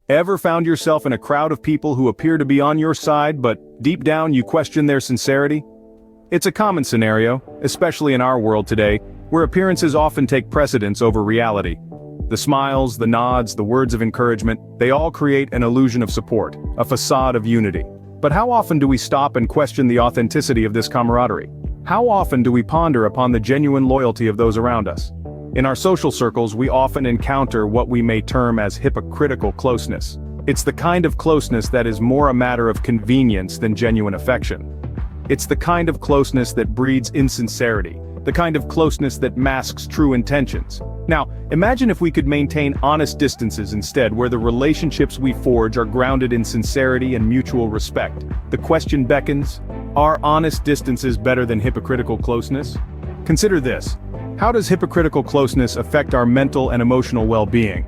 Ever found yourself in a crowd of people who appear to be on your side, but deep down you question their sincerity? It's a common scenario, especially in our world today, where appearances often take precedence over reality. The smiles, the nods, the words of encouragement, they all create an illusion of support, a facade of unity. But how often do we stop and question the authenticity of this camaraderie? How often do we ponder upon the genuine loyalty of those around us? In our social circles, we often encounter what we may term as hypocritical closeness. It's the kind of closeness that is more a matter of convenience than genuine affection. It's the kind of closeness that breeds insincerity, the kind of closeness that masks true intentions. Now, imagine if we could maintain honest distances instead, where the relationships we forge are grounded in sincerity and mutual respect. The question beckons, are honest distances better than hypocritical closeness? Consider this. How does hypocritical closeness affect our mental and emotional well-being?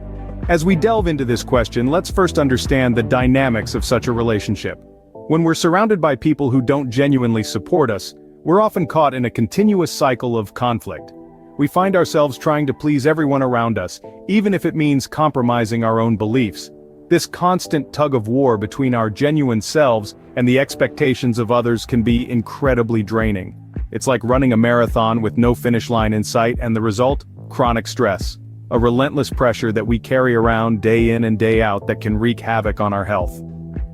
As we delve into this question, let's first understand the dynamics of such a relationship. When we're surrounded by people who don't genuinely support us, we're often caught in a continuous cycle of conflict. We find ourselves trying to please everyone around us, even if it means compromising our own beliefs. This constant tug-of-war between our genuine selves and the expectations of others can be incredibly draining. It's like running a marathon with no finish line in sight, and the result? Chronic stress. A relentless pressure that we carry around day in and day out that can wreak havoc on our health.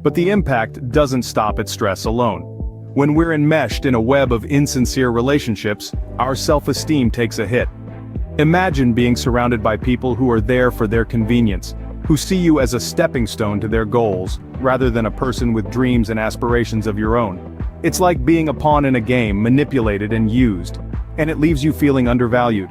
But the impact doesn't stop at stress alone. When we're enmeshed in a web of insincere relationships, our self-esteem takes a hit. Imagine being surrounded by people who are there for their convenience, who see you as a stepping stone to their goals, rather than a person with dreams and aspirations of your own. It's like being a pawn in a game, manipulated and used, and it leaves you feeling undervalued.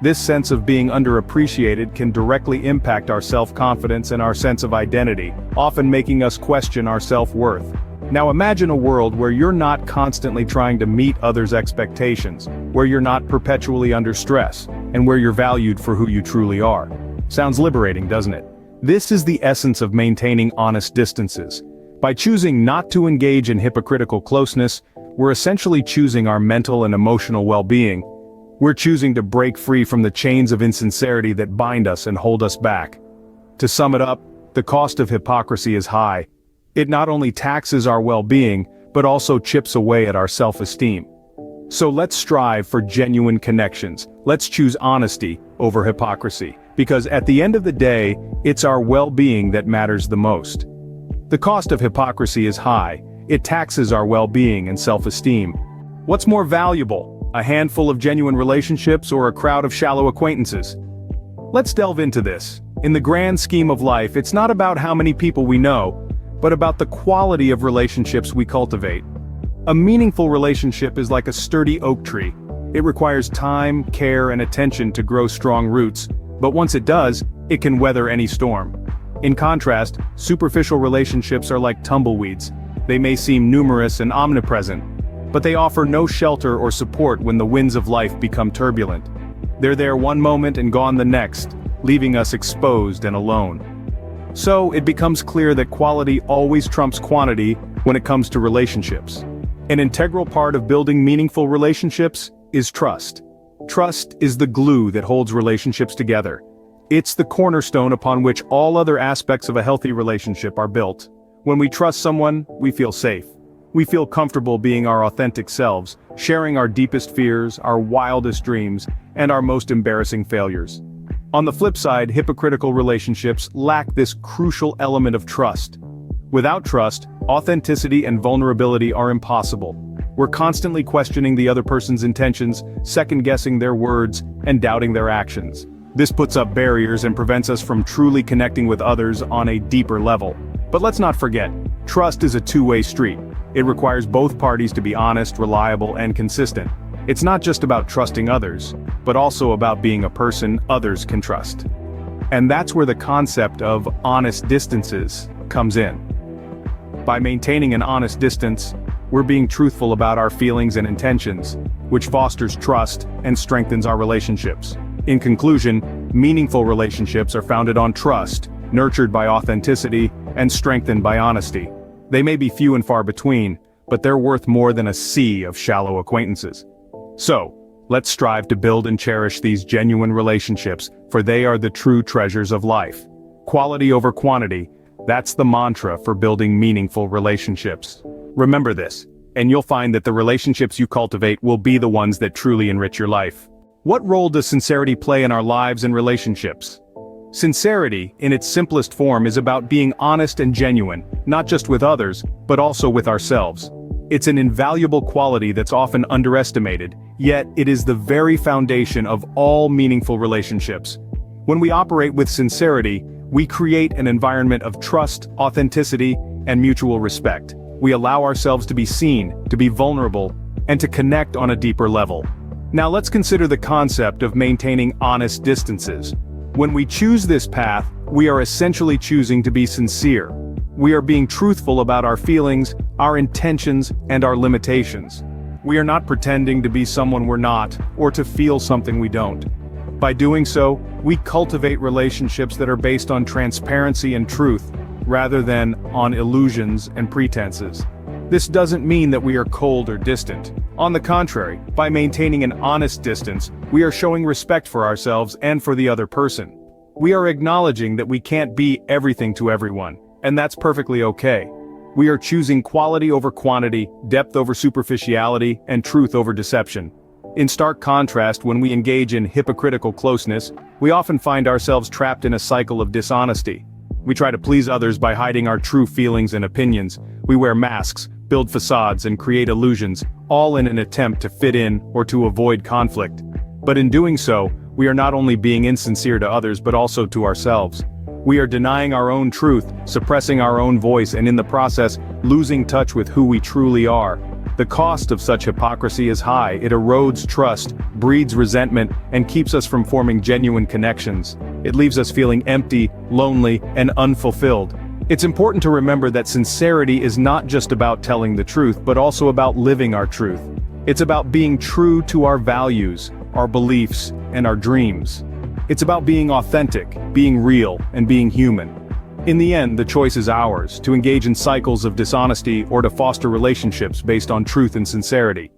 This sense of being underappreciated can directly impact our self-confidence and our sense of identity, often making us question our self-worth. Now imagine a world where you're not constantly trying to meet others' expectations, where you're not perpetually under stress, and where you're valued for who you truly are. Sounds liberating, doesn't it? This is the essence of maintaining honest distances. By choosing not to engage in hypocritical closeness, we're essentially choosing our mental and emotional well-being. We're choosing to break free from the chains of insincerity that bind us and hold us back. To sum it up, the cost of hypocrisy is high. It not only taxes our well-being, but also chips away at our self-esteem. So let's strive for genuine connections. Let's choose honesty over hypocrisy, because at the end of the day, it's our well-being that matters the most. The cost of hypocrisy is high. It taxes our well-being and self-esteem. What's more valuable, a handful of genuine relationships or a crowd of shallow acquaintances? Let's delve into this. In the grand scheme of life, it's not about how many people we know, but about the quality of relationships we cultivate. A meaningful relationship is like a sturdy oak tree. It requires time, care, and attention to grow strong roots, but once it does, it can weather any storm. In contrast, superficial relationships are like tumbleweeds. They may seem numerous and omnipresent, but they offer no shelter or support when the winds of life become turbulent. They're there one moment and gone the next, leaving us exposed and alone. So, it becomes clear that quality always trumps quantity when it comes to relationships. An integral part of building meaningful relationships is trust. Trust is the glue that holds relationships together. It's the cornerstone upon which all other aspects of a healthy relationship are built. When we trust someone, we feel safe. We feel comfortable being our authentic selves, sharing our deepest fears, our wildest dreams, and our most embarrassing failures. On the flip side, hypocritical relationships lack this crucial element of trust. Without trust, authenticity and vulnerability are impossible. We're constantly questioning the other person's intentions, second-guessing their words, and doubting their actions. This puts up barriers and prevents us from truly connecting with others on a deeper level. But let's not forget, trust is a two-way street. It requires both parties to be honest, reliable, and consistent. It's not just about trusting others, but also about being a person others can trust. And that's where the concept of honest distances comes in. By maintaining an honest distance, we're being truthful about our feelings and intentions, which fosters trust and strengthens our relationships. In conclusion, meaningful relationships are founded on trust, nurtured by authenticity, and strengthened by honesty. They may be few and far between, but they're worth more than a sea of shallow acquaintances. So, let's strive to build and cherish these genuine relationships, for they are the true treasures of life. Quality over quantity, That's the mantra for building meaningful relationships. Remember this, and you'll find that the relationships you cultivate will be the ones that truly enrich your life. What role does sincerity play in our lives and relationships? Sincerity, in its simplest form, is about being honest and genuine, not just with others, but also with ourselves. It's an invaluable quality that's often underestimated, yet it is the very foundation of all meaningful relationships. When we operate with sincerity, we create an environment of trust, authenticity, and mutual respect. We allow ourselves to be seen, to be vulnerable, and to connect on a deeper level. Now let's consider the concept of maintaining honest distances. When we choose this path, we are essentially choosing to be sincere. We are being truthful about our feelings, our intentions, and our limitations. We are not pretending to be someone we're not, or to feel something we don't. By doing so, we cultivate relationships that are based on transparency and truth, rather than on illusions and pretenses. This doesn't mean that we are cold or distant. On the contrary, by maintaining an honest distance, we are showing respect for ourselves and for the other person. We are acknowledging that we can't be everything to everyone, and that's perfectly okay. We are choosing quality over quantity, depth over superficiality, and truth over deception. In stark contrast, when we engage in hypocritical closeness, we often find ourselves trapped in a cycle of dishonesty. We try to please others by hiding our true feelings and opinions. We wear masks, build facades, and create illusions, all in an attempt to fit in or to avoid conflict. But in doing so, we are not only being insincere to others but also to ourselves. We are denying our own truth, suppressing our own voice, and in the process, losing touch with who we truly are. The cost of such hypocrisy is high. It erodes trust, breeds resentment, and keeps us from forming genuine connections. It leaves us feeling empty, lonely, and unfulfilled. It's important to remember that sincerity is not just about telling the truth, but also about living our truth. It's about being true to our values, our beliefs, and our dreams. It's about being authentic, being real, and being human. In the end, the choice is ours, to engage in cycles of dishonesty or to foster relationships based on truth and sincerity.